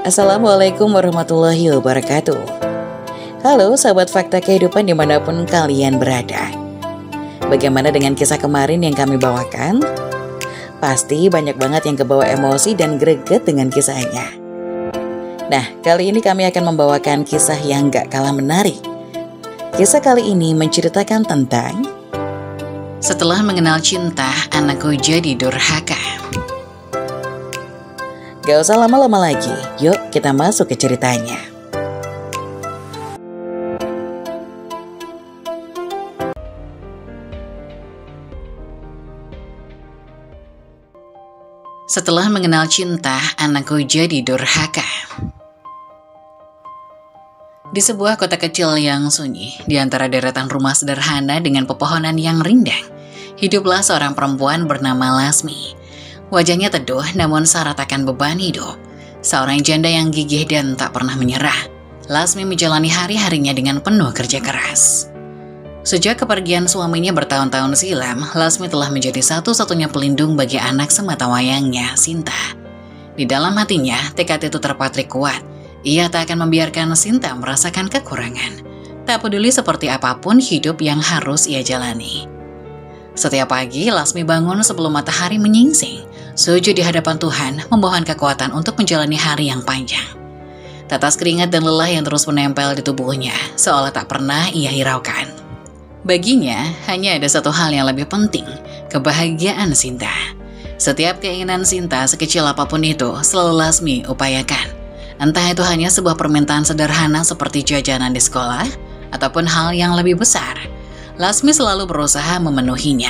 Assalamualaikum warahmatullahi wabarakatuh. Halo sahabat fakta kehidupan dimanapun kalian berada. Bagaimana dengan kisah kemarin yang kami bawakan? Pasti banyak banget yang kebawa emosi dan greget dengan kisahnya. Nah, kali ini kami akan membawakan kisah yang gak kalah menarik. Kisah kali ini menceritakan tentang setelah mengenal cinta, anakku jadi durhaka. Gak usah lama-lama lagi, yuk kita masuk ke ceritanya. Setelah mengenal cinta, anakku jadi durhaka. Di sebuah kota kecil yang sunyi, di antara deretan rumah sederhana dengan pepohonan yang rindang, hiduplah seorang perempuan bernama Lasmi. Wajahnya teduh namun syarat akan beban hidup. Seorang janda yang gigih dan tak pernah menyerah. Lasmi menjalani hari-harinya dengan penuh kerja keras. Sejak kepergian suaminya bertahun-tahun silam, Lasmi telah menjadi satu-satunya pelindung bagi anak sematawayangnya, Sinta. Di dalam hatinya, tekad itu terpatrik kuat. Ia tak akan membiarkan Sinta merasakan kekurangan. Tak peduli seperti apapun hidup yang harus ia jalani. Setiap pagi, Lasmi bangun sebelum matahari menyingsing, sujud di hadapan Tuhan, memohon kekuatan untuk menjalani hari yang panjang. Tetes keringat dan lelah yang terus menempel di tubuhnya, seolah tak pernah ia hiraukan. Baginya, hanya ada satu hal yang lebih penting, kebahagiaan Sinta. Setiap keinginan Sinta, sekecil apapun itu, selalu Lasmi upayakan. Entah itu hanya sebuah permintaan sederhana seperti jajanan di sekolah, ataupun hal yang lebih besar. Lasmi selalu berusaha memenuhinya.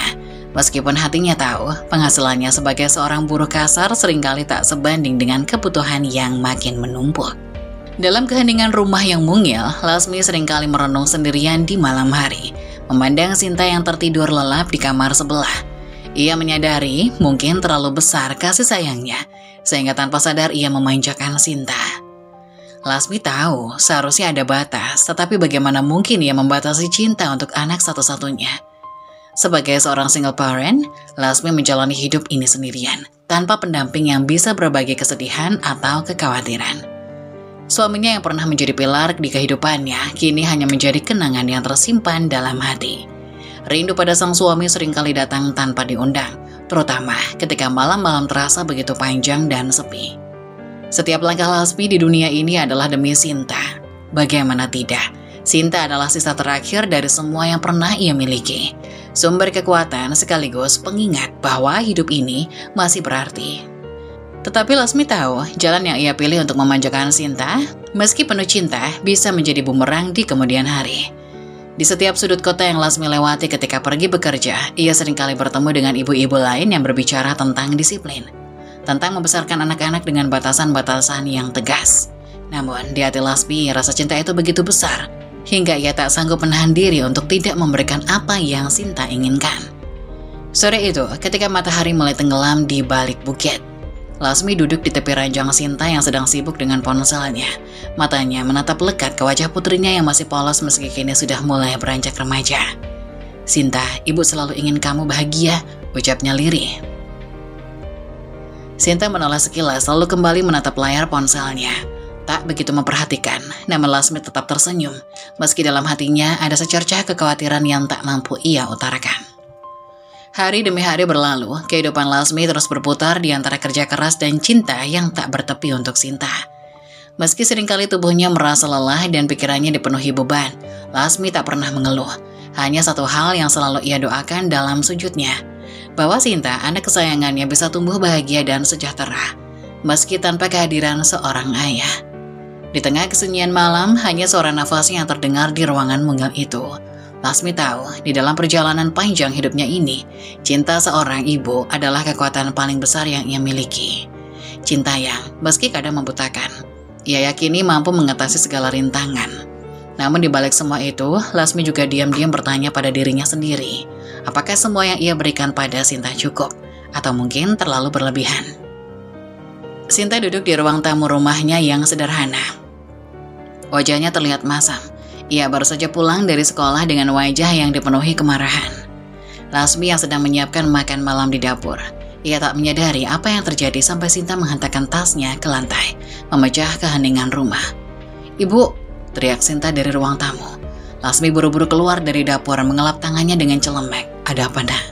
Meskipun hatinya tahu, penghasilannya sebagai seorang buruh kasar seringkali tak sebanding dengan kebutuhan yang makin menumpuk. Dalam keheningan rumah yang mungil, Lasmi seringkali merenung sendirian di malam hari, memandang Sinta yang tertidur lelap di kamar sebelah. Ia menyadari mungkin terlalu besar kasih sayangnya, sehingga tanpa sadar ia memanjakan Sinta. Lasmi tahu seharusnya ada batas, tetapi bagaimana mungkin ia membatasi cinta untuk anak satu-satunya. Sebagai seorang single parent, Lasmi menjalani hidup ini sendirian, tanpa pendamping yang bisa berbagi kesedihan atau kekhawatiran. Suaminya yang pernah menjadi pilar di kehidupannya, kini hanya menjadi kenangan yang tersimpan dalam hati. Rindu pada sang suami seringkali datang tanpa diundang, terutama ketika malam-malam terasa begitu panjang dan sepi. Setiap langkah Lasmi di dunia ini adalah demi Sinta. Bagaimana tidak, Sinta adalah sisa terakhir dari semua yang pernah ia miliki. Sumber kekuatan sekaligus pengingat bahwa hidup ini masih berarti. Tetapi Lasmi tahu, jalan yang ia pilih untuk memanjakan Sinta, meski penuh cinta, bisa menjadi bumerang di kemudian hari. Di setiap sudut kota yang Lasmi lewati ketika pergi bekerja, ia seringkali bertemu dengan ibu-ibu lain yang berbicara tentang disiplin. Tentang membesarkan anak-anak dengan batasan-batasan yang tegas. Namun, di hati Lasmi, rasa cinta itu begitu besar, hingga ia tak sanggup menahan diri untuk tidak memberikan apa yang Sinta inginkan. Sore itu, ketika matahari mulai tenggelam di balik bukit, Lasmi duduk di tepi ranjang Sinta yang sedang sibuk dengan ponselnya. Matanya menatap lekat ke wajah putrinya yang masih polos meski kini sudah mulai beranjak remaja. "Sinta, ibu selalu ingin kamu bahagia," ucapnya lirih. Sinta menoleh sekilas lalu kembali menatap layar ponselnya. Tak begitu memperhatikan, namun Lasmi tetap tersenyum, meski dalam hatinya ada secercah kekhawatiran yang tak mampu ia utarakan. Hari demi hari berlalu, kehidupan Lasmi terus berputar di antara kerja keras dan cinta yang tak bertepi untuk Sinta. Meski seringkali tubuhnya merasa lelah dan pikirannya dipenuhi beban, Lasmi tak pernah mengeluh. Hanya satu hal yang selalu ia doakan dalam sujudnya, bahwa Sinta, anak kesayangannya, bisa tumbuh bahagia dan sejahtera, meski tanpa kehadiran seorang ayah. Di tengah kesunyian malam, hanya suara nafasnya yang terdengar di ruangan mungil itu. Lasmi tahu, di dalam perjalanan panjang hidupnya ini, cinta seorang ibu adalah kekuatan paling besar yang ia miliki. Cinta yang, meski kadang membutakan, ia yakini mampu mengatasi segala rintangan. Namun di balik semua itu, Lasmi juga diam-diam bertanya pada dirinya sendiri, apakah semua yang ia berikan pada Sinta cukup, atau mungkin terlalu berlebihan? Sinta duduk di ruang tamu rumahnya yang sederhana. Wajahnya terlihat masam. Ia baru saja pulang dari sekolah dengan wajah yang dipenuhi kemarahan. Lasmi yang sedang menyiapkan makan malam di dapur. Ia tak menyadari apa yang terjadi sampai Sinta menghantarkan tasnya ke lantai, memecah keheningan rumah. "Ibu!" teriak Sinta dari ruang tamu. Lasmi buru-buru keluar dari dapur mengelap tangannya dengan celemek. "Ada apa, Nak?"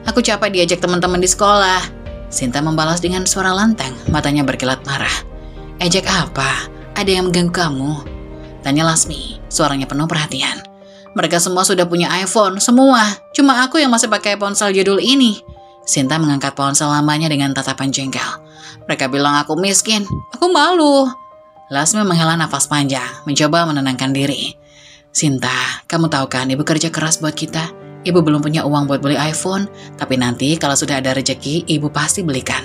"Aku capek diajak teman-teman di sekolah." Sinta membalas dengan suara lantang, matanya berkilat marah. "Ejek apa? Ada yang mengganggu kamu?" tanya Lasmi, suaranya penuh perhatian. "Mereka semua sudah punya iPhone, semua. Cuma aku yang masih pakai ponsel jadul ini." Sinta mengangkat ponsel lamanya dengan tatapan jengkel. "Mereka bilang aku miskin, aku malu." Lasmi menghela nafas panjang, mencoba menenangkan diri. "Sinta, kamu tahu kan ibu kerja keras buat kita. Ibu belum punya uang buat beli iPhone, tapi nanti kalau sudah ada rezeki, ibu pasti belikan."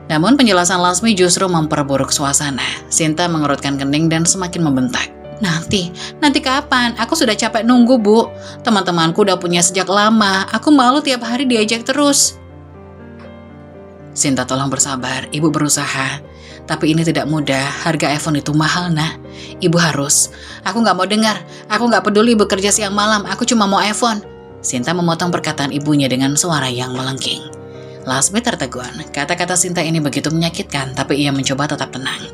Namun penjelasan Lasmi justru memperburuk suasana. Sinta mengerutkan kening dan semakin membentak. Nanti kapan? Aku sudah capek nunggu, Bu. Teman-temanku udah punya sejak lama. Aku malu tiap hari diajak terus." "Sinta, tolong bersabar. Ibu berusaha. Tapi ini tidak mudah. Harga iPhone itu mahal, Nak. Ibu harus." "Aku nggak mau dengar. Aku nggak peduli ibu kerja siang malam. Aku cuma mau iPhone." Sinta memotong perkataan ibunya dengan suara yang melengking. Lasmi tertegun. Kata-kata Sinta ini begitu menyakitkan, tapi ia mencoba tetap tenang.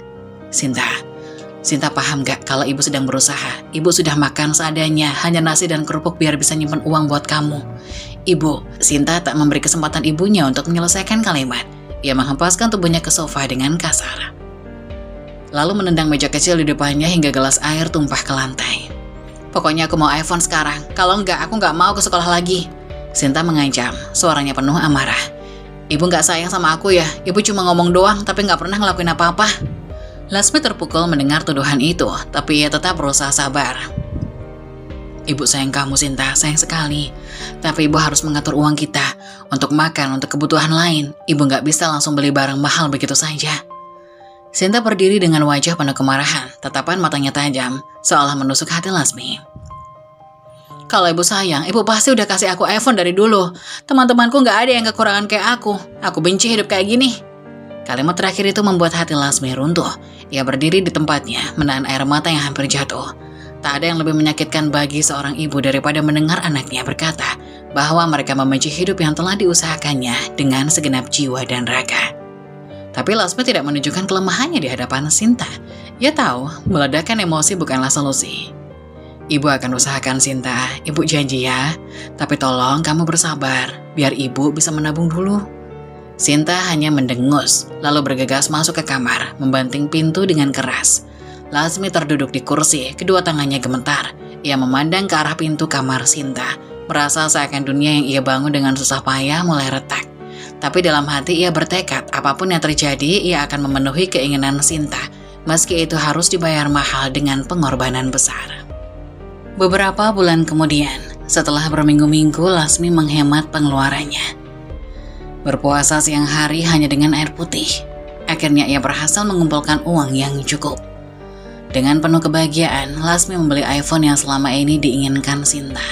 Sinta paham gak kalau ibu sedang berusaha? Ibu sudah makan seadanya, hanya nasi dan kerupuk biar bisa nyimpen uang buat kamu. Ibu, Sinta tak memberi kesempatan ibunya untuk menyelesaikan kalimat. Ia menghempaskan tubuhnya ke sofa dengan kasar. Lalu menendang meja kecil di depannya hingga gelas air tumpah ke lantai. "Pokoknya aku mau iPhone sekarang. Kalau enggak, aku nggak mau ke sekolah lagi." Sinta mengancam, suaranya penuh amarah. "Ibu nggak sayang sama aku ya? Ibu cuma ngomong doang, tapi nggak pernah ngelakuin apa-apa." Lasmi terpukul mendengar tuduhan itu, tapi ia tetap berusaha sabar. "Ibu sayang kamu, Sinta, sayang sekali. Tapi ibu harus mengatur uang kita untuk makan, untuk kebutuhan lain. Ibu nggak bisa langsung beli barang mahal begitu saja." Sinta berdiri dengan wajah penuh kemarahan, tatapan matanya tajam, seolah menusuk hati Lasmi. "Kalau ibu sayang, ibu pasti udah kasih aku iPhone dari dulu. Teman-temanku nggak ada yang kekurangan kayak aku. Aku benci hidup kayak gini." Kalimat terakhir itu membuat hati Lasmi runtuh. Ia berdiri di tempatnya, menahan air mata yang hampir jatuh. Tak ada yang lebih menyakitkan bagi seorang ibu daripada mendengar anaknya berkata bahwa mereka membenci hidup yang telah diusahakannya dengan segenap jiwa dan raga. Tapi Lasmi tidak menunjukkan kelemahannya di hadapan Sinta. Ia tahu, meledakkan emosi bukanlah solusi. "Ibu akan usahakan, Sinta. Ibu janji ya. Tapi tolong kamu bersabar, biar ibu bisa menabung dulu." Sinta hanya mendengus, lalu bergegas masuk ke kamar, membanting pintu dengan keras. Lasmi terduduk di kursi, kedua tangannya gemetar. Ia memandang ke arah pintu kamar Sinta, merasa seakan dunia yang ia bangun dengan susah payah mulai retak. Tapi dalam hati ia bertekad, apapun yang terjadi, ia akan memenuhi keinginan Sinta, meski itu harus dibayar mahal dengan pengorbanan besar. Beberapa bulan kemudian, setelah berminggu-minggu Lasmi menghemat pengeluarannya. Berpuasa siang hari hanya dengan air putih. Akhirnya ia berhasil mengumpulkan uang yang cukup. Dengan penuh kebahagiaan, Lasmi membeli iPhone yang selama ini diinginkan Sinta.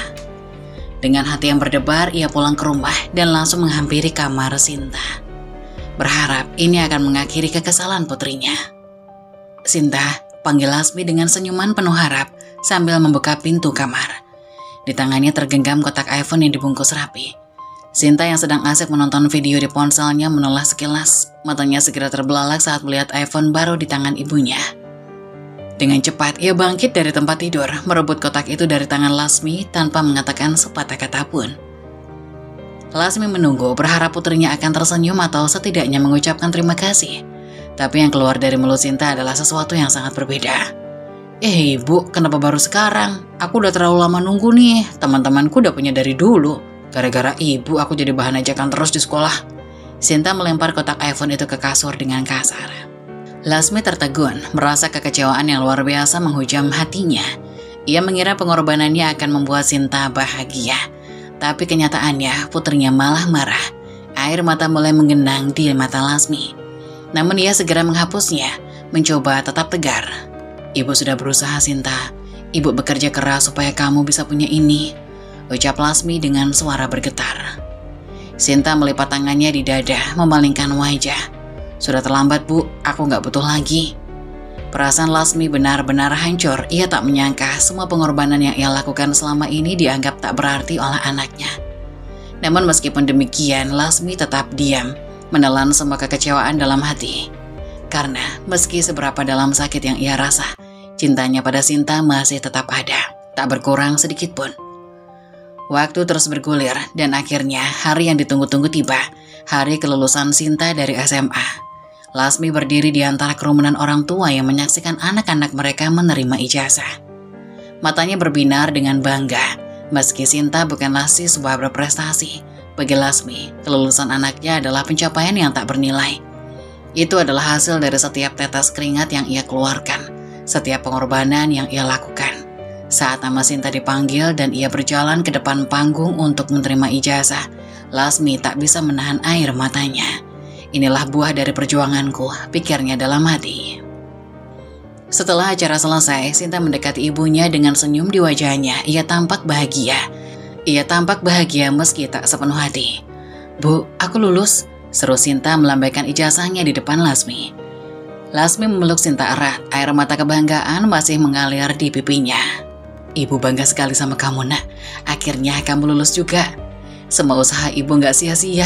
Dengan hati yang berdebar, ia pulang ke rumah dan langsung menghampiri kamar Sinta. Berharap ini akan mengakhiri kekesalan putrinya. "Sinta," panggil Lasmi dengan senyuman penuh harap sambil membuka pintu kamar. Di tangannya tergenggam kotak iPhone yang dibungkus rapi. Sinta yang sedang asik menonton video di ponselnya menoleh sekilas. Matanya segera terbelalak saat melihat iPhone baru di tangan ibunya. Dengan cepat, ia bangkit dari tempat tidur, merebut kotak itu dari tangan Lasmi tanpa mengatakan sepatah kata pun. Lasmi menunggu, berharap putrinya akan tersenyum atau setidaknya mengucapkan terima kasih. Tapi yang keluar dari mulut Sinta adalah sesuatu yang sangat berbeda. Ibu, kenapa baru sekarang? Aku udah terlalu lama nunggu nih, teman-temanku udah punya dari dulu. Gara-gara ibu, aku jadi bahan ajakan terus di sekolah." Sinta melempar kotak iPhone itu ke kasur dengan kasar. Lasmi tertegun, merasa kekecewaan yang luar biasa menghujam hatinya. Ia mengira pengorbanannya akan membuat Sinta bahagia. Tapi kenyataannya, putrinya malah marah. Air mata mulai menggenang di mata Lasmi. Namun ia segera menghapusnya, mencoba tetap tegar. "Ibu sudah berusaha, Sinta. Ibu bekerja keras supaya kamu bisa punya ini," ucap Lasmi dengan suara bergetar. Sinta melipat tangannya di dada, memalingkan wajah. "Sudah terlambat, Bu. Aku nggak butuh lagi." Perasaan Lasmi benar-benar hancur. Ia tak menyangka semua pengorbanan yang ia lakukan selama ini dianggap tak berarti oleh anaknya. Namun meskipun demikian, Lasmi tetap diam, menelan semua kekecewaan dalam hati. Karena meski seberapa dalam sakit yang ia rasa, cintanya pada Sinta masih tetap ada, tak berkurang sedikit pun. Waktu terus bergulir dan akhirnya hari yang ditunggu-tunggu tiba, hari kelulusan Sinta dari SMA. Lasmi berdiri di antara kerumunan orang tua yang menyaksikan anak-anak mereka menerima ijazah. Matanya berbinar dengan bangga, meski Sinta bukanlah siswa berprestasi. Bagi Lasmi, kelulusan anaknya adalah pencapaian yang tak bernilai. Itu adalah hasil dari setiap tetes keringat yang ia keluarkan, setiap pengorbanan yang ia lakukan. Saat nama Sinta dipanggil dan ia berjalan ke depan panggung untuk menerima ijazah, Lasmi tak bisa menahan air matanya. Inilah buah dari perjuanganku, pikirnya dalam hati. Setelah acara selesai, Sinta mendekati ibunya dengan senyum di wajahnya. Ia tampak bahagia. Ia tampak bahagia meski tak sepenuh hati. "Bu, aku lulus," seru Sinta melambaikan ijazahnya di depan Lasmi. Lasmi memeluk Sinta erat, air mata kebanggaan masih mengalir di pipinya. "Ibu bangga sekali sama kamu, Nak. Akhirnya kamu lulus juga. Semua usaha ibu gak sia-sia."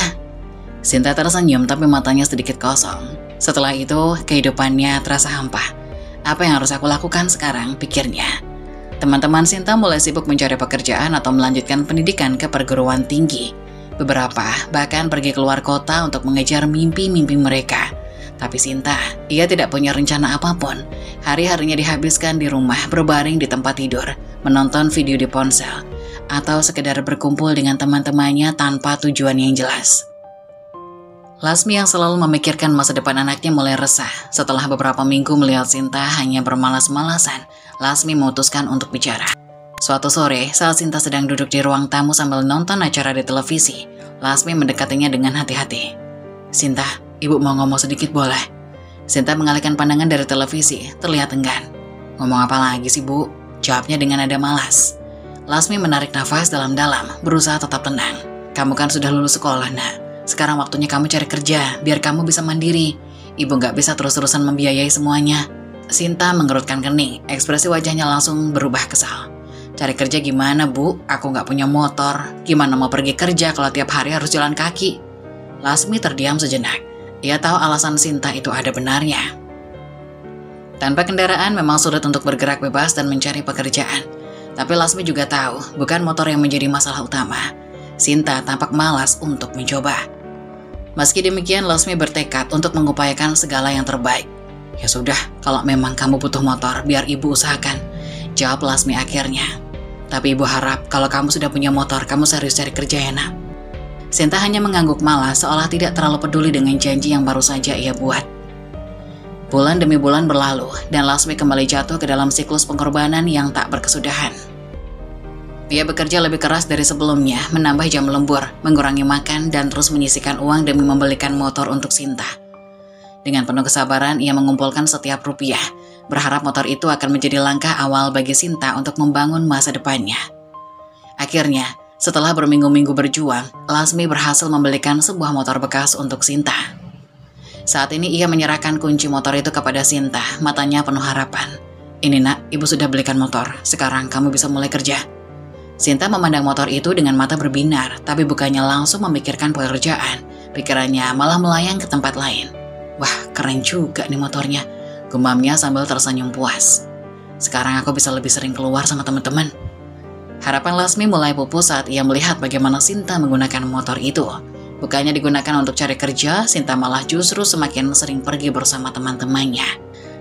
Sinta tersenyum tapi matanya sedikit kosong. Setelah itu, kehidupannya terasa hampa. Apa yang harus aku lakukan sekarang, pikirnya. Teman-teman Sinta mulai sibuk mencari pekerjaan atau melanjutkan pendidikan ke perguruan tinggi. Beberapa bahkan pergi keluar kota untuk mengejar mimpi-mimpi mereka. Tapi Sinta, ia tidak punya rencana apapun. Hari-harinya dihabiskan di rumah, berbaring di tempat tidur, menonton video di ponsel, atau sekedar berkumpul dengan teman-temannya tanpa tujuan yang jelas. Lasmi yang selalu memikirkan masa depan anaknya mulai resah. Setelah beberapa minggu melihat Sinta hanya bermalas-malasan, Lasmi memutuskan untuk bicara. Suatu sore, saat Sinta sedang duduk di ruang tamu sambil nonton acara di televisi, Lasmi mendekatinya dengan hati-hati. "Sinta, ibu mau ngomong sedikit boleh?" Sinta mengalihkan pandangan dari televisi, terlihat enggan. "Ngomong apa lagi sih, Bu?" jawabnya dengan nada malas. Lasmi menarik nafas dalam-dalam, berusaha tetap tenang. "Kamu kan sudah lulus sekolah, Nak. Sekarang waktunya kamu cari kerja, biar kamu bisa mandiri. Ibu gak bisa terus-terusan membiayai semuanya." Sinta mengerutkan kening, ekspresi wajahnya langsung berubah kesal. "Cari kerja gimana, Bu? Aku gak punya motor. Gimana mau pergi kerja kalau tiap hari harus jalan kaki?" Lasmi terdiam sejenak. Ia tahu alasan Sinta itu ada benarnya. Tanpa kendaraan memang sulit untuk bergerak bebas dan mencari pekerjaan. Tapi Lasmi juga tahu, bukan motor yang menjadi masalah utama. Sinta tampak malas untuk mencoba. Meski demikian, Lasmi bertekad untuk mengupayakan segala yang terbaik. "Ya sudah, kalau memang kamu butuh motor, biar ibu usahakan," jawab Lasmi akhirnya. "Tapi ibu harap kalau kamu sudah punya motor, kamu serius cari kerja ya, Nak." Sinta hanya mengangguk malas, seolah tidak terlalu peduli dengan janji yang baru saja ia buat. Bulan demi bulan berlalu, dan Lasmi kembali jatuh ke dalam siklus pengorbanan yang tak berkesudahan. Ia bekerja lebih keras dari sebelumnya, menambah jam lembur, mengurangi makan, dan terus menyisihkan uang demi membelikan motor untuk Sinta. Dengan penuh kesabaran, ia mengumpulkan setiap rupiah, berharap motor itu akan menjadi langkah awal bagi Sinta untuk membangun masa depannya. Akhirnya, setelah berminggu-minggu berjuang, Lasmi berhasil membelikan sebuah motor bekas untuk Sinta. Saat ini ia menyerahkan kunci motor itu kepada Sinta, matanya penuh harapan. "Ini, Nak, ibu sudah belikan motor, sekarang kamu bisa mulai kerja." Sinta memandang motor itu dengan mata berbinar, tapi bukannya langsung memikirkan pekerjaan. Pikirannya malah melayang ke tempat lain. "Wah, keren juga nih motornya," gumamnya sambil tersenyum puas. "Sekarang aku bisa lebih sering keluar sama teman-teman." Harapan Lasmi mulai pupus saat ia melihat bagaimana Sinta menggunakan motor itu. Bukannya digunakan untuk cari kerja, Sinta malah justru semakin sering pergi bersama teman-temannya.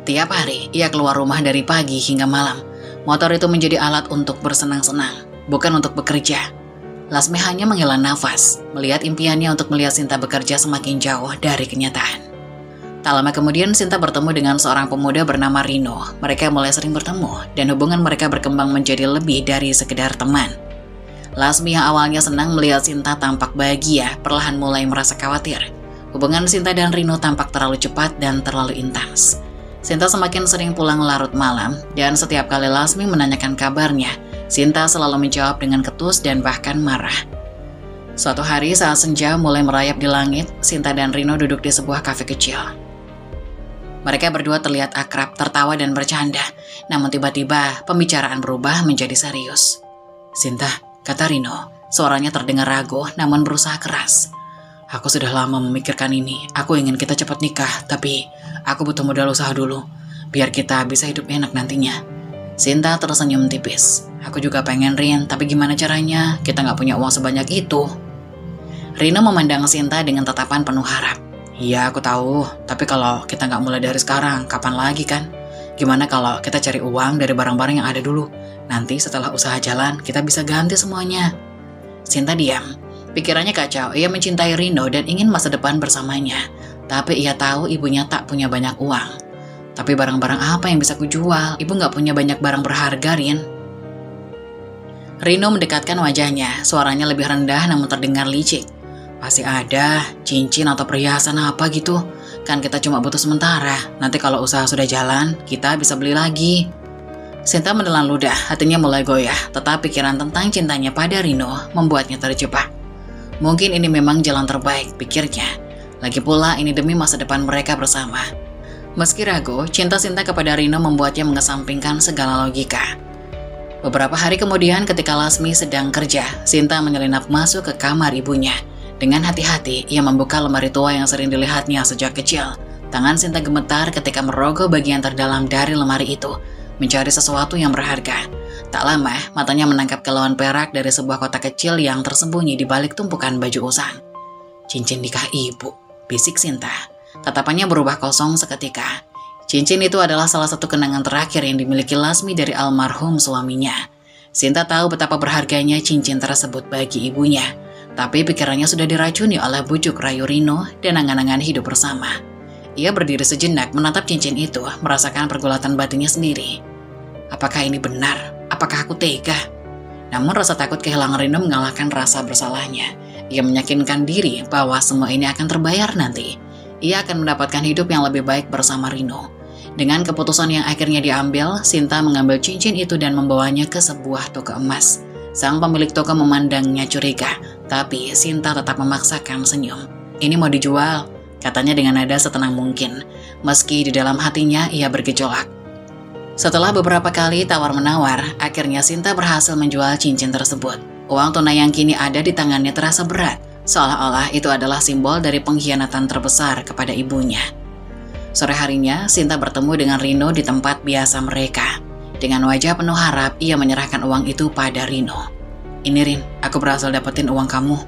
Tiap hari, ia keluar rumah dari pagi hingga malam. Motor itu menjadi alat untuk bersenang-senang, bukan untuk bekerja. Lasmi hanya menghela nafas, melihat impiannya untuk melihat Sinta bekerja semakin jauh dari kenyataan. Tak lama kemudian Sinta bertemu dengan seorang pemuda bernama Rino. Mereka mulai sering bertemu, dan hubungan mereka berkembang menjadi lebih dari sekedar teman. Lasmi yang awalnya senang melihat Sinta tampak bahagia, perlahan mulai merasa khawatir. Hubungan Sinta dan Rino tampak terlalu cepat dan terlalu intens. Sinta semakin sering pulang larut malam, dan setiap kali Lasmi menanyakan kabarnya, Sinta selalu menjawab dengan ketus dan bahkan marah. Suatu hari saat senja mulai merayap di langit, Sinta dan Rino duduk di sebuah kafe kecil. Mereka berdua terlihat akrab, tertawa dan bercanda, namun tiba-tiba pembicaraan berubah menjadi serius. "Sinta," kata Rino, Suaranya terdengar ragu namun berusaha keras. Aku sudah lama memikirkan ini. Aku ingin kita cepat nikah, tapi aku butuh modal usaha dulu, biar kita bisa hidup enak nantinya. Sinta tersenyum tipis. Aku juga pengen, Rin, tapi gimana caranya? Kita nggak punya uang sebanyak itu. Rino memandang Sinta dengan tatapan penuh harap. Iya, aku tahu, tapi kalau kita nggak mulai dari sekarang, kapan lagi kan? Gimana kalau kita cari uang dari barang-barang yang ada dulu? Nanti setelah usaha jalan, kita bisa ganti semuanya. Sinta diam. Pikirannya kacau, ia mencintai Rino dan ingin masa depan bersamanya. Tapi ia tahu ibunya tak punya banyak uang. Tapi barang-barang apa yang bisa kujual? Ibu nggak punya banyak barang berharga, Rin. Rino mendekatkan wajahnya, suaranya lebih rendah namun terdengar licik. Pasti ada, cincin atau perhiasan apa gitu. Kan kita cuma butuh sementara, nanti kalau usaha sudah jalan, kita bisa beli lagi. Sinta menelan ludah, hatinya mulai goyah, tetapi pikiran tentang cintanya pada Rino membuatnya terjebak. Mungkin ini memang jalan terbaik, pikirnya. Lagi pula ini demi masa depan mereka bersama. Meski ragu, cinta Sinta kepada Rino membuatnya mengesampingkan segala logika. Beberapa hari kemudian ketika Lasmi sedang kerja, Sinta menyelinap masuk ke kamar ibunya. Dengan hati-hati, ia membuka lemari tua yang sering dilihatnya sejak kecil. Tangan Sinta gemetar ketika merogoh bagian terdalam dari lemari itu, mencari sesuatu yang berharga. Tak lama, matanya menangkap kilauan perak dari sebuah kotak kecil yang tersembunyi di balik tumpukan baju usang. Cincin nikah ibu, bisik Sinta. Tatapannya berubah kosong seketika. Cincin itu adalah salah satu kenangan terakhir yang dimiliki Lasmi dari almarhum suaminya. Sinta tahu betapa berharganya cincin tersebut bagi ibunya. Tapi pikirannya sudah diracuni oleh bujuk rayu Rino dan angan-angan hidup bersama. Ia berdiri sejenak menatap cincin itu, merasakan pergulatan batinnya sendiri. Apakah ini benar? Apakah aku tega? Namun rasa takut kehilangan Rino mengalahkan rasa bersalahnya. Ia meyakinkan diri bahwa semua ini akan terbayar nanti. Ia akan mendapatkan hidup yang lebih baik bersama Rino. Dengan keputusan yang akhirnya diambil, Sinta mengambil cincin itu dan membawanya ke sebuah toko emas. Sang pemilik toko memandangnya curiga, tapi Sinta tetap memaksakan senyum. Ini mau dijual, katanya dengan nada setenang mungkin. Meski di dalam hatinya ia bergejolak. Setelah beberapa kali tawar-menawar, akhirnya Sinta berhasil menjual cincin tersebut. Uang tunai yang kini ada di tangannya terasa berat, seolah-olah itu adalah simbol dari pengkhianatan terbesar kepada ibunya. Sore harinya, Sinta bertemu dengan Rino di tempat biasa mereka. Dengan wajah penuh harap, ia menyerahkan uang itu pada Rino. Ini Rin, aku berhasil dapetin uang kamu.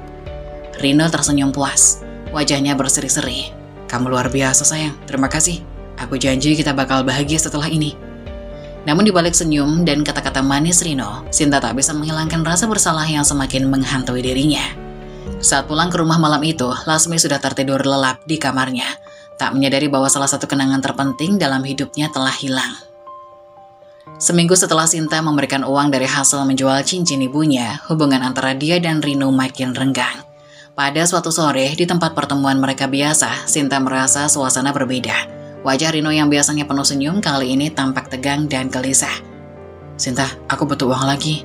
Rino tersenyum puas, wajahnya berseri-seri. Kamu luar biasa sayang, terima kasih. Aku janji kita bakal bahagia setelah ini. Namun di balik senyum dan kata-kata manis Rino, Sinta tak bisa menghilangkan rasa bersalah yang semakin menghantui dirinya. Saat pulang ke rumah malam itu, Lasmi sudah tertidur lelap di kamarnya, tak menyadari bahwa salah satu kenangan terpenting dalam hidupnya telah hilang. Seminggu setelah Sinta memberikan uang dari hasil menjual cincin ibunya, hubungan antara dia dan Rino makin renggang. Pada suatu sore, di tempat pertemuan mereka biasa, Sinta merasa suasana berbeda. Wajah Rino yang biasanya penuh senyum kali ini tampak tegang dan gelisah. Sinta, aku butuh uang lagi.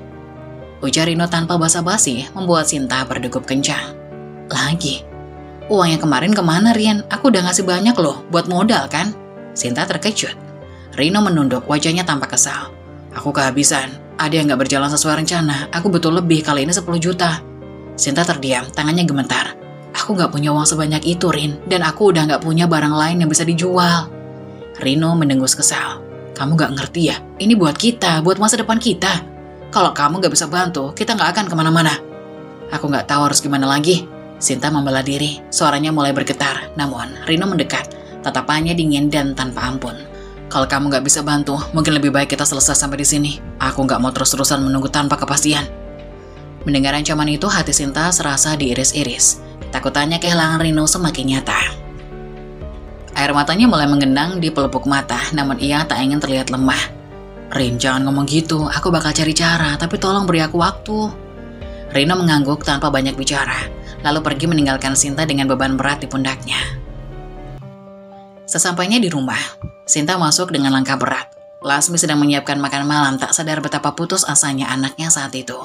Ujar Rino tanpa basa-basi, membuat Sinta berdegup kencang. Lagi? Uang yang kemarin kemana, Rian? Aku udah ngasih banyak loh, buat modal kan? Sinta terkejut. Rino menunduk, wajahnya tampak kesal. Aku kehabisan, ada yang gak berjalan sesuai rencana. Aku butuh lebih, kali ini 10 juta. Sinta terdiam, tangannya gemetar. Aku gak punya uang sebanyak itu, Rin. Dan aku udah gak punya barang lain yang bisa dijual. Rino mendengus kesal. Kamu gak ngerti ya? Ini buat kita, buat masa depan kita. Kalau kamu gak bisa bantu, kita gak akan kemana-mana. Aku gak tahu harus gimana lagi. Sinta membela diri. Suaranya mulai bergetar. Namun, Rino mendekat. Tatapannya dingin dan tanpa ampun. Kalau kamu gak bisa bantu, mungkin lebih baik kita selesai sampai di sini. Aku gak mau terus-terusan menunggu tanpa kepastian. Mendengar ancaman itu, hati Sinta serasa diiris-iris. Takutannya kehilangan Rino semakin nyata. Air matanya mulai menggenang di pelupuk mata, namun ia tak ingin terlihat lemah. Rin, jangan ngomong gitu, aku bakal cari cara, tapi tolong beri aku waktu. Rino mengangguk tanpa banyak bicara, lalu pergi meninggalkan Sinta dengan beban berat di pundaknya. Sesampainya di rumah, Sinta masuk dengan langkah berat. Lasmi sedang menyiapkan makan malam, tak sadar betapa putus asanya anaknya saat itu.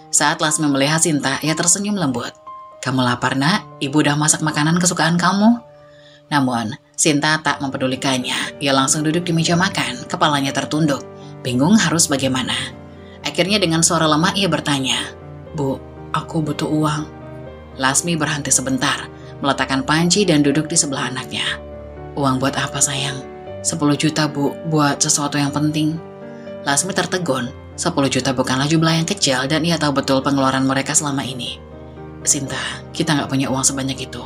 Saat Lasmi melihat Sinta, ia tersenyum lembut. Kamu lapar, nak? Ibu udah masak makanan kesukaan kamu. Namun, Sinta tak mempedulikannya. Ia langsung duduk di meja makan, kepalanya tertunduk. Bingung harus bagaimana. Akhirnya dengan suara lemah ia bertanya, Bu, aku butuh uang. Lasmi berhenti sebentar, meletakkan panci dan duduk di sebelah anaknya. Uang buat apa sayang? 10 juta Bu, buat sesuatu yang penting. Lasmi tertegun, 10 juta bukanlah jumlah yang kecil dan ia tahu betul pengeluaran mereka selama ini. Sinta, kita nggak punya uang sebanyak itu.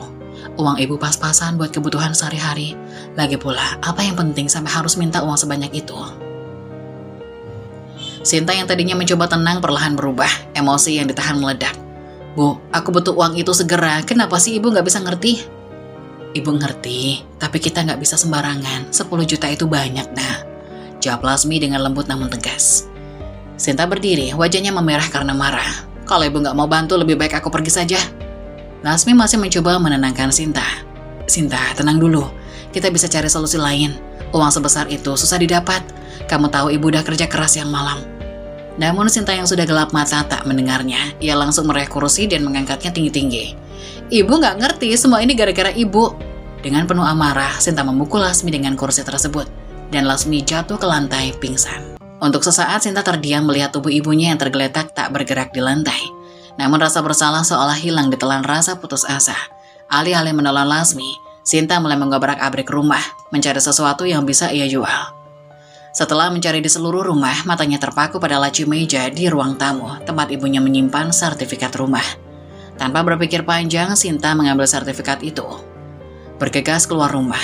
Uang ibu pas-pasan buat kebutuhan sehari-hari. Lagi pula, apa yang penting sampai harus minta uang sebanyak itu? Sinta yang tadinya mencoba tenang perlahan berubah, emosi yang ditahan meledak. Bu, aku butuh uang itu segera, kenapa sih ibu nggak bisa ngerti? Ibu ngerti, tapi kita nggak bisa sembarangan, 10 juta itu banyak nah. Jawab Lasmi dengan lembut namun tegas. Sinta berdiri, wajahnya memerah karena marah. Kalau ibu nggak mau bantu, lebih baik aku pergi saja. Lasmi masih mencoba menenangkan Sinta. Sinta, tenang dulu. Kita bisa cari solusi lain. Uang sebesar itu susah didapat. Kamu tahu ibu udah kerja keras siang malam. Namun Sinta yang sudah gelap mata tak mendengarnya. Ia langsung meraih kursi dan mengangkatnya tinggi-tinggi. Ibu nggak ngerti, semua ini gara-gara ibu. Dengan penuh amarah, Sinta memukul Lasmi dengan kursi tersebut. Dan Lasmi jatuh ke lantai pingsan. Untuk sesaat Sinta terdiam melihat tubuh ibunya yang tergeletak tak bergerak di lantai. Namun rasa bersalah seolah hilang ditelan rasa putus asa. Alih-alih menolong Lasmi, Sinta mulai mengobrak-abrik rumah, mencari sesuatu yang bisa ia jual. Setelah mencari di seluruh rumah, matanya terpaku pada laci meja di ruang tamu, tempat ibunya menyimpan sertifikat rumah. Tanpa berpikir panjang, Sinta mengambil sertifikat itu. Bergegas keluar rumah.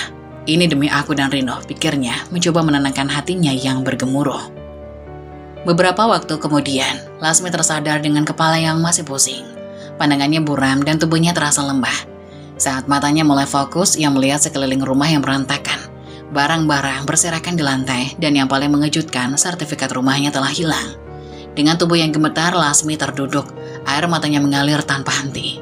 Ini demi aku dan Rino, pikirnya, mencoba menenangkan hatinya yang bergemuruh. Beberapa waktu kemudian, Lasmi tersadar dengan kepala yang masih pusing. Pandangannya buram dan tubuhnya terasa lemah. Saat matanya mulai fokus, ia melihat sekeliling rumah yang berantakan. Barang-barang berserakan di lantai dan yang paling mengejutkan, sertifikat rumahnya telah hilang. Dengan tubuh yang gemetar, Lasmi terduduk. Air matanya mengalir tanpa henti.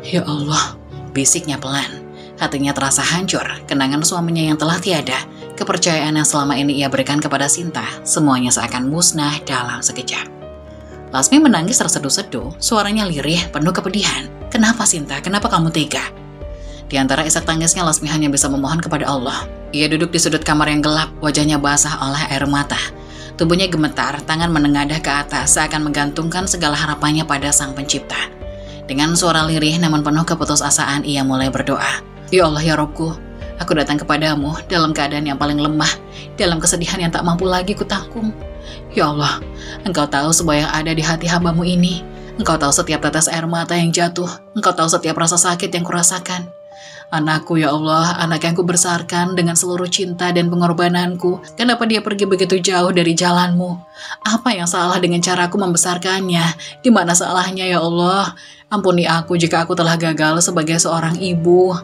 Ya Allah, bisiknya pelan. Hatinya terasa hancur, kenangan suaminya yang telah tiada, kepercayaan yang selama ini ia berikan kepada Sinta, semuanya seakan musnah dalam sekejap. Lasmi menangis terseduh-seduh, suaranya lirih, penuh kepedihan. Kenapa Sinta? Kenapa kamu tega? Di antara isak tangisnya, Lasmi hanya bisa memohon kepada Allah. Ia duduk di sudut kamar yang gelap, wajahnya basah oleh air mata. Tubuhnya gemetar, tangan menengadah ke atas, seakan menggantungkan segala harapannya pada Sang Pencipta. Dengan suara lirih namun penuh keputusasaan, ia mulai berdoa. Ya Allah, ya Robku, aku datang kepadamu dalam keadaan yang paling lemah, dalam kesedihan yang tak mampu lagi kutanggung. Ya Allah, Engkau tahu semua yang ada di hati hamba-Mu ini. Engkau tahu setiap tetes air mata yang jatuh. Engkau tahu setiap rasa sakit yang kurasakan. Anakku, ya Allah, anak yang kubesarkan dengan seluruh cinta dan pengorbananku. Kenapa dia pergi begitu jauh dari jalan-Mu? Apa yang salah dengan caraku membesarkannya? Di mana salahnya, ya Allah? Ampuni aku jika aku telah gagal sebagai seorang ibu.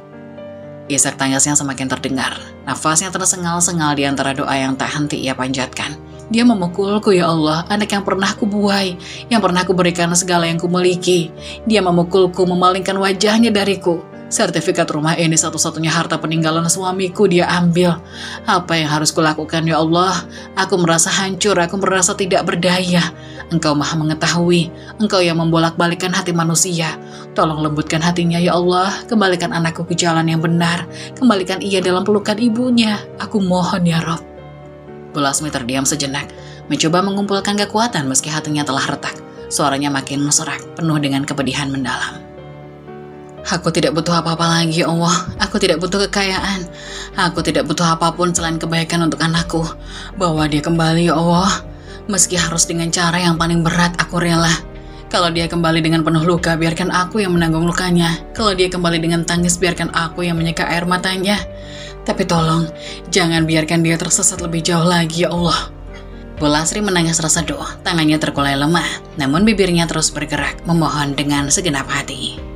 Isak tangisnya semakin terdengar. Nafasnya tersengal-sengal di antara doa yang tak henti ia panjatkan. Dia memukulku, ya Allah, anak yang pernah kubuai, yang pernah kuberikan segala yang kumiliki. Dia memukulku, memalingkan wajahnya dariku. Sertifikat rumah ini satu-satunya harta peninggalan suamiku dia ambil. Apa yang harus kulakukan, ya Allah? Aku merasa hancur, aku merasa tidak berdaya. Engkau Maha mengetahui, Engkau yang membolak-balikan hati manusia. Tolong lembutkan hatinya, ya Allah. Kembalikan anakku ke jalan yang benar. Kembalikan ia dalam pelukan ibunya. Aku mohon, ya Rob. Bu Lasmi terdiam sejenak, mencoba mengumpulkan kekuatan meski hatinya telah retak. Suaranya makin serak, penuh dengan kepedihan mendalam. Aku tidak butuh apa-apa lagi, ya Allah. Aku tidak butuh kekayaan. Aku tidak butuh apapun selain kebaikan untuk anakku. Bawa dia kembali, ya Allah. Meski harus dengan cara yang paling berat, aku rela. Kalau dia kembali dengan penuh luka, biarkan aku yang menanggung lukanya. Kalau dia kembali dengan tangis, biarkan aku yang menyeka air matanya. Tapi tolong, jangan biarkan dia tersesat lebih jauh lagi, ya Allah. Bu Lasri menangis terseduh, tangannya terkulai lemah, namun bibirnya terus bergerak, memohon dengan segenap hati.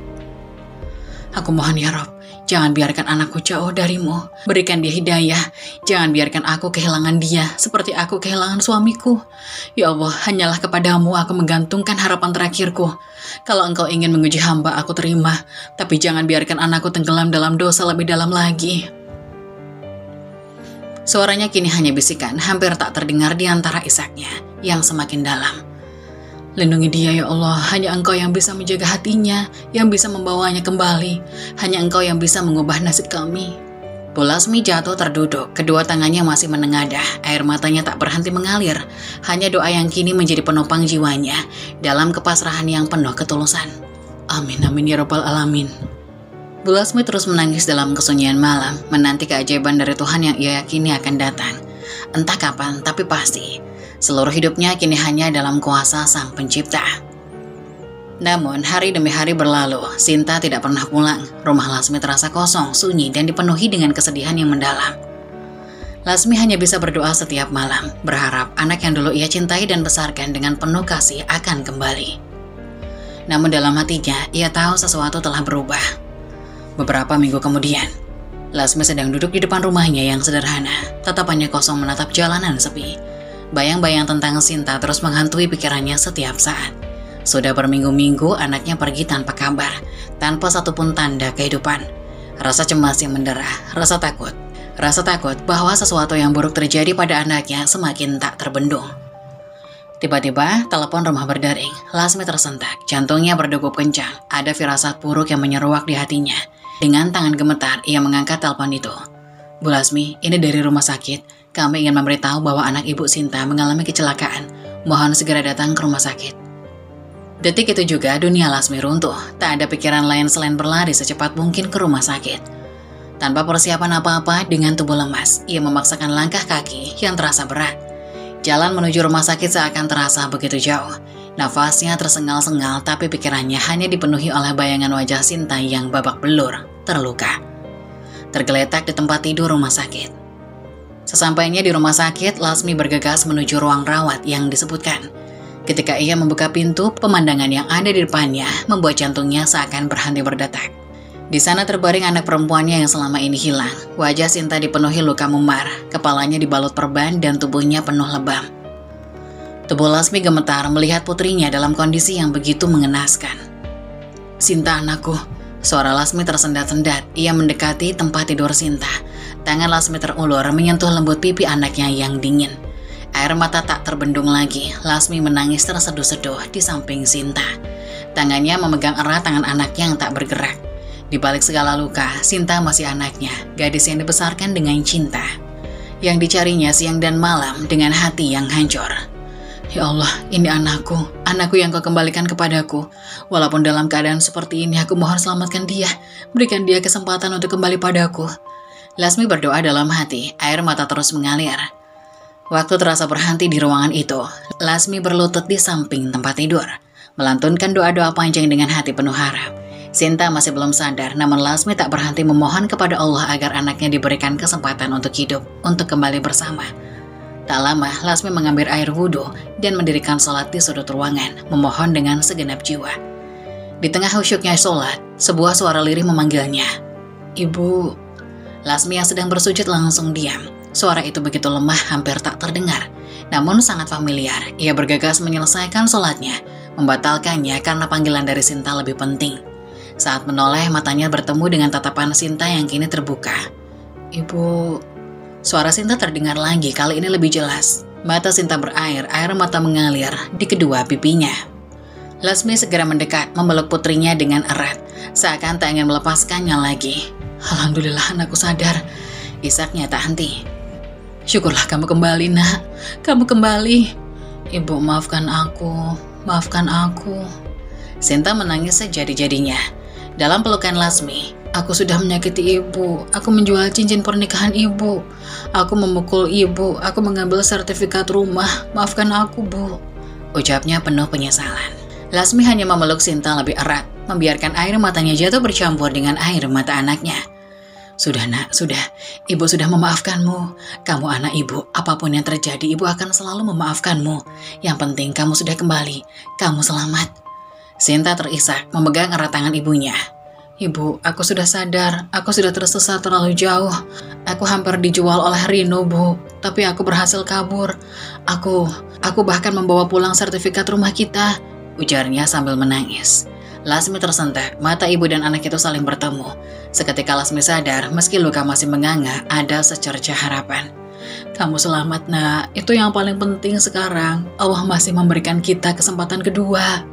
Aku mohon, ya Rob, jangan biarkan anakku jauh darimu. Berikan dia hidayah. Jangan biarkan aku kehilangan dia, seperti aku kehilangan suamiku. Ya Allah, hanyalah kepadamu aku menggantungkan harapan terakhirku. Kalau Engkau ingin menguji hamba, aku terima. Tapi jangan biarkan anakku tenggelam dalam dosa lebih dalam lagi. Suaranya kini hanya bisikan, hampir tak terdengar di antara isaknya, yang semakin dalam. Lindungi dia, ya Allah. Hanya Engkau yang bisa menjaga hatinya, yang bisa membawanya kembali. Hanya Engkau yang bisa mengubah nasib kami. Bu Lasmi jatuh terduduk, kedua tangannya masih menengadah, air matanya tak berhenti mengalir. Hanya doa yang kini menjadi penopang jiwanya dalam kepasrahan yang penuh ketulusan. Amin, amin ya rabbal alamin. Bu Lasmi terus menangis dalam kesunyian malam, menanti keajaiban dari Tuhan yang ia yakini akan datang. Entah kapan, tapi pasti. Seluruh hidupnya kini hanya dalam kuasa Sang Pencipta. Namun, hari demi hari berlalu, Sinta tidak pernah pulang. Rumah Lasmi terasa kosong, sunyi, dan dipenuhi dengan kesedihan yang mendalam. Lasmi hanya bisa berdoa setiap malam, berharap anak yang dulu ia cintai dan besarkan dengan penuh kasih akan kembali. Namun dalam hatinya, ia tahu sesuatu telah berubah. Beberapa minggu kemudian, Lasmi sedang duduk di depan rumahnya yang sederhana, tatapannya kosong menatap jalanan sepi. Bayang-bayang tentang Sinta terus menghantui pikirannya setiap saat. Sudah berminggu-minggu anaknya pergi tanpa kabar, tanpa satupun tanda kehidupan. Rasa cemas yang mendera, rasa takut bahwa sesuatu yang buruk terjadi pada anaknya semakin tak terbendung. Tiba-tiba, telepon rumah berdering. Lasmi tersentak, jantungnya berdegup kencang. Ada firasat buruk yang menyeruak di hatinya. Dengan tangan gemetar, ia mengangkat telepon itu. Bu Lasmi, ini dari rumah sakit. Kami ingin memberitahu bahwa anak Ibu Sinta mengalami kecelakaan. Mohon segera datang ke rumah sakit. Detik itu juga dunia Lasmi runtuh. Tak ada pikiran lain selain berlari secepat mungkin ke rumah sakit. Tanpa persiapan apa-apa, dengan tubuh lemas, ia memaksakan langkah kaki yang terasa berat. Jalan menuju rumah sakit seakan terasa begitu jauh. Nafasnya tersengal-sengal, tapi pikirannya hanya dipenuhi oleh bayangan wajah Sinta yang babak belur, terluka. Tergeletak di tempat tidur rumah sakit. Sesampainya di rumah sakit, Lasmi bergegas menuju ruang rawat yang disebutkan. Ketika ia membuka pintu, pemandangan yang ada di depannya membuat jantungnya seakan berhenti berdetak. Di sana terbaring anak perempuannya yang selama ini hilang. Wajah Sinta dipenuhi luka memar, kepalanya dibalut perban dan tubuhnya penuh lebam. Tubuh Lasmi gemetar melihat putrinya dalam kondisi yang begitu mengenaskan. Sinta anakku, suara Lasmi tersendat-sendat. Ia mendekati tempat tidur Sinta. Tangan Lasmi terulur menyentuh lembut pipi anaknya yang dingin. Air mata tak terbendung lagi. Lasmi menangis terseduh-seduh di samping Sinta. Tangannya memegang erat tangan anaknya yang tak bergerak. Di balik segala luka, Sinta masih anaknya, gadis yang dibesarkan dengan cinta, yang dicarinya siang dan malam dengan hati yang hancur. Ya Allah, ini anakku yang kau kembalikan kepadaku. Walaupun dalam keadaan seperti ini, aku mohon selamatkan dia. Berikan dia kesempatan untuk kembali padaku. Lasmi berdoa dalam hati, air mata terus mengalir. Waktu terasa berhenti di ruangan itu. Lasmi berlutut di samping tempat tidur, melantunkan doa-doa panjang dengan hati penuh harap. Sinta masih belum sadar, namun Lasmi tak berhenti memohon kepada Allah agar anaknya diberikan kesempatan untuk hidup, untuk kembali bersama. Tak lama, Lasmi mengambil air wudhu dan mendirikan sholat di sudut ruangan, memohon dengan segenap jiwa. Di tengah khusyuknya sholat, sebuah suara lirih memanggilnya. Ibu. Lasmi yang sedang bersujud langsung diam. Suara itu begitu lemah, hampir tak terdengar. Namun sangat familiar. Ia bergegas menyelesaikan sholatnya, membatalkannya karena panggilan dari Sinta lebih penting. Saat menoleh, matanya bertemu dengan tatapan Sinta yang kini terbuka. Ibu. Suara Sinta terdengar lagi, kali ini lebih jelas. Mata Sinta berair, air mata mengalir di kedua pipinya. Lasmi segera mendekat, memeluk putrinya dengan erat, seakan tak ingin melepaskannya lagi. Alhamdulillah anakku sadar, isaknya tak henti. Syukurlah kamu kembali, nak. Kamu kembali. Ibu, maafkan aku. Maafkan aku. Sinta menangis sejadi-jadinya. Dalam pelukan Lasmi, aku sudah menyakiti ibu. Aku menjual cincin pernikahan ibu. Aku memukul ibu. Aku mengambil sertifikat rumah. Maafkan aku, Bu. Ucapnya penuh penyesalan. Lasmi hanya memeluk Sinta lebih erat, membiarkan air matanya jatuh bercampur dengan air mata anaknya. Sudah nak, sudah. Ibu sudah memaafkanmu. Kamu anak ibu, apapun yang terjadi ibu akan selalu memaafkanmu. Yang penting kamu sudah kembali. Kamu selamat. Sinta terisak, memegang erat tangan ibunya. Ibu, aku sudah sadar. Aku sudah tersesat terlalu jauh. Aku hampir dijual oleh Rino, Bu. Tapi aku berhasil kabur. Aku bahkan membawa pulang sertifikat rumah kita. Ujarnya sambil menangis. Lasmi tersentak, mata ibu dan anak itu saling bertemu. Seketika Lasmi sadar, meski luka masih menganga, ada secercah harapan. Kamu selamat, nak. Itu yang paling penting sekarang. Allah masih memberikan kita kesempatan kedua.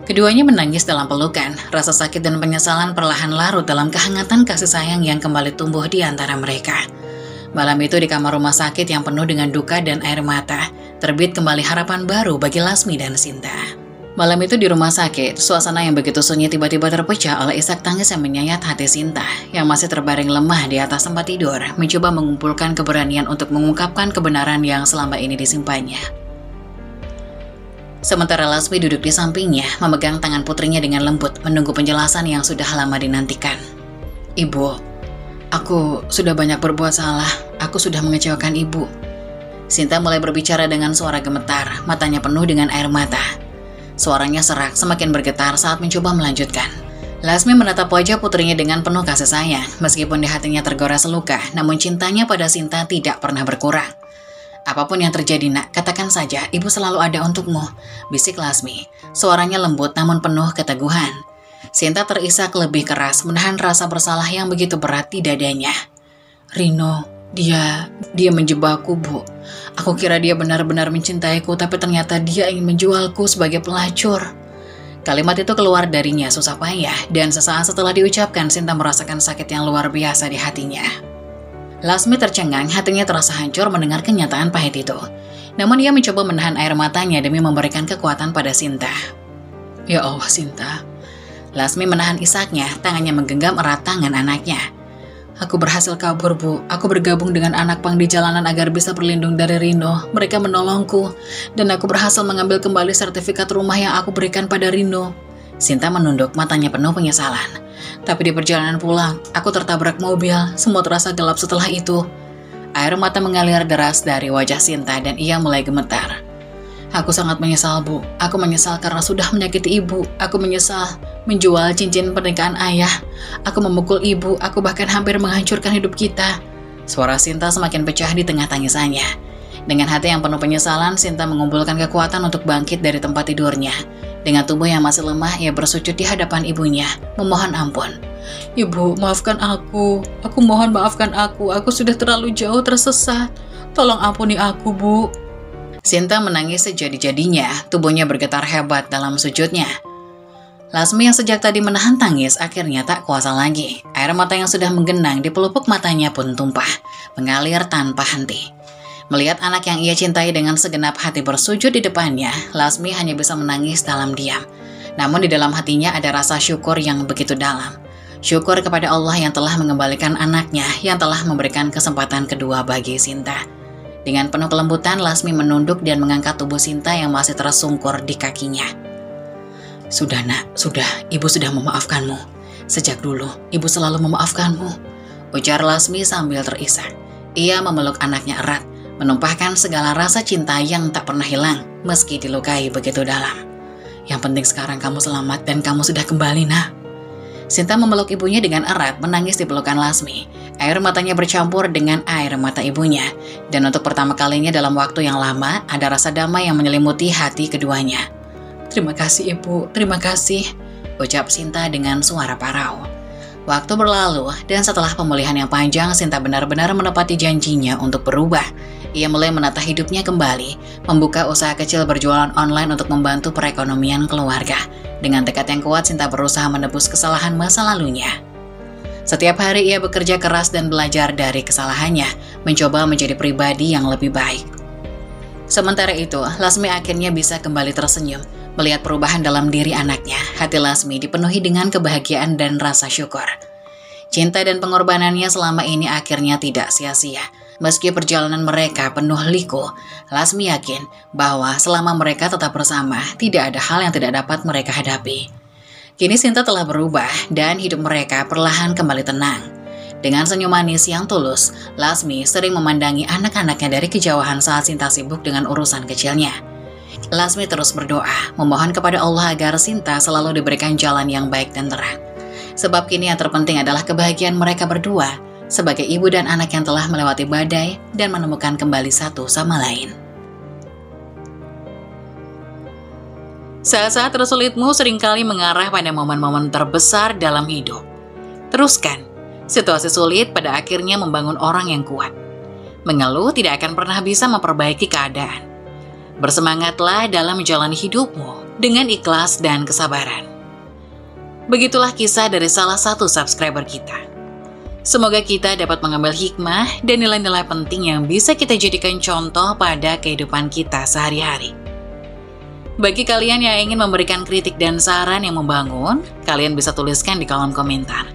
Keduanya menangis dalam pelukan. Rasa sakit dan penyesalan perlahan larut dalam kehangatan kasih sayang yang kembali tumbuh di antara mereka. Malam itu di kamar rumah sakit yang penuh dengan duka dan air mata, terbit kembali harapan baru bagi Lasmi dan Sinta. Malam itu di rumah sakit, suasana yang begitu sunyi tiba-tiba terpecah oleh isak tangis yang menyayat hati Sinta, yang masih terbaring lemah di atas tempat tidur, mencoba mengumpulkan keberanian untuk mengungkapkan kebenaran yang selama ini disimpannya. Sementara Lasmi duduk di sampingnya, memegang tangan putrinya dengan lembut, menunggu penjelasan yang sudah lama dinantikan. "Ibu, aku sudah banyak berbuat salah. Aku sudah mengecewakan Ibu." Sinta mulai berbicara dengan suara gemetar, matanya penuh dengan air mata. Suaranya serak, semakin bergetar saat mencoba melanjutkan. Lasmi menatap wajah putrinya dengan penuh kasih sayang. Meskipun di hatinya tergores luka, namun cintanya pada Sinta tidak pernah berkurang. "Apapun yang terjadi, Nak, katakan saja, Ibu selalu ada untukmu," bisik Lasmi. Suaranya lembut namun penuh keteguhan. Sinta terisak lebih keras, menahan rasa bersalah yang begitu berat di dadanya. "Rino, dia menjebakku, Bu. Aku kira dia benar-benar mencintaiku, tapi ternyata dia ingin menjualku sebagai pelacur." Kalimat itu keluar darinya susah payah, dan sesaat setelah diucapkan, Sinta merasakan sakit yang luar biasa di hatinya. Lasmi tercengang, hatinya terasa hancur mendengar kenyataan pahit itu. Namun ia mencoba menahan air matanya demi memberikan kekuatan pada Sinta. "Ya Allah, Sinta." Lasmi menahan isaknya, tangannya menggenggam erat tangan anaknya. "Aku berhasil kabur, Bu. Aku bergabung dengan anak pang di jalanan agar bisa berlindung dari Rino. Mereka menolongku, dan aku berhasil mengambil kembali sertifikat rumah yang aku berikan pada Rino." Sinta menunduk, matanya penuh penyesalan. "Tapi di perjalanan pulang, aku tertabrak mobil. Semua terasa gelap setelah itu." Air mata mengalir deras dari wajah Sinta dan ia mulai gemetar. "Aku sangat menyesal, Bu. Aku menyesal karena sudah menyakiti Ibu. Aku menyesal menjual cincin pernikahan ayah. Aku memukul Ibu. Aku bahkan hampir menghancurkan hidup kita." Suara Sinta semakin pecah di tengah tangisannya. Dengan hati yang penuh penyesalan, Sinta mengumpulkan kekuatan untuk bangkit dari tempat tidurnya. Dengan tubuh yang masih lemah, ia bersujud di hadapan ibunya, memohon ampun. "Ibu, maafkan aku. Aku mohon maafkan aku. Aku sudah terlalu jauh tersesat. Tolong ampuni aku, Bu." Sinta menangis sejadi-jadinya, tubuhnya bergetar hebat dalam sujudnya. Lasmi yang sejak tadi menahan tangis akhirnya tak kuasa lagi. Air mata yang sudah menggenang di pelupuk matanya pun tumpah, mengalir tanpa henti. Melihat anak yang ia cintai dengan segenap hati bersujud di depannya, Lasmi hanya bisa menangis dalam diam. Namun di dalam hatinya ada rasa syukur yang begitu dalam. Syukur kepada Allah yang telah mengembalikan anaknya, yang telah memberikan kesempatan kedua bagi Sinta. Dengan penuh kelembutan, Lasmi menunduk dan mengangkat tubuh Sinta yang masih tersungkur di kakinya. "Sudah, Nak, sudah. Ibu sudah memaafkanmu. Sejak dulu, Ibu selalu memaafkanmu," ujar Lasmi sambil terisak. Ia memeluk anaknya erat, menumpahkan segala rasa cinta yang tak pernah hilang meski dilukai begitu dalam. "Yang penting sekarang kamu selamat dan kamu sudah kembali, Nak." Sinta memeluk ibunya dengan erat, menangis di pelukan Lasmi. Air matanya bercampur dengan air mata ibunya. Dan untuk pertama kalinya dalam waktu yang lama, ada rasa damai yang menyelimuti hati keduanya. "Terima kasih, Ibu. Terima kasih," ucap Sinta dengan suara parau. Waktu berlalu, dan setelah pemulihan yang panjang, Sinta benar-benar menepati janjinya untuk berubah. Ia mulai menata hidupnya kembali, membuka usaha kecil berjualan online untuk membantu perekonomian keluarga. Dengan tekad yang kuat, Sinta berusaha menebus kesalahan masa lalunya. Setiap hari ia bekerja keras dan belajar dari kesalahannya, mencoba menjadi pribadi yang lebih baik. Sementara itu, Lasmi akhirnya bisa kembali tersenyum. Melihat perubahan dalam diri anaknya, hati Lasmi dipenuhi dengan kebahagiaan dan rasa syukur. Cinta dan pengorbanannya selama ini akhirnya tidak sia-sia. Meski perjalanan mereka penuh liku, Lasmi yakin bahwa selama mereka tetap bersama, tidak ada hal yang tidak dapat mereka hadapi. Kini Sinta telah berubah dan hidup mereka perlahan kembali tenang. Dengan senyum manis yang tulus, Lasmi sering memandangi anak-anaknya dari kejauhan saat Sinta sibuk dengan urusan kecilnya. Lasmi terus berdoa, memohon kepada Allah agar Sinta selalu diberikan jalan yang baik dan terang. Sebab kini yang terpenting adalah kebahagiaan mereka berdua, sebagai ibu dan anak yang telah melewati badai dan menemukan kembali satu sama lain. Saat-saat tersulitmu seringkali mengarah pada momen-momen terbesar dalam hidup. Teruskan, situasi sulit pada akhirnya membangun orang yang kuat. Mengeluh tidak akan pernah bisa memperbaiki keadaan. Bersemangatlah dalam menjalani hidupmu, dengan ikhlas dan kesabaran. Begitulah kisah dari salah satu subscriber kita. Semoga kita dapat mengambil hikmah dan nilai-nilai penting yang bisa kita jadikan contoh pada kehidupan kita sehari-hari. Bagi kalian yang ingin memberikan kritik dan saran yang membangun, kalian bisa tuliskan di kolom komentar.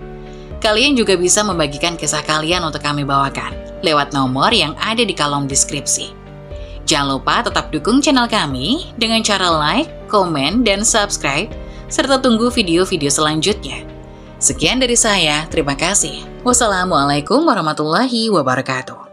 Kalian juga bisa membagikan kisah kalian untuk kami bawakan lewat nomor yang ada di kolom deskripsi. Jangan lupa tetap dukung channel kami dengan cara like, komen, dan subscribe, serta tunggu video-video selanjutnya. Sekian dari saya, terima kasih. Wassalamualaikum warahmatullahi wabarakatuh.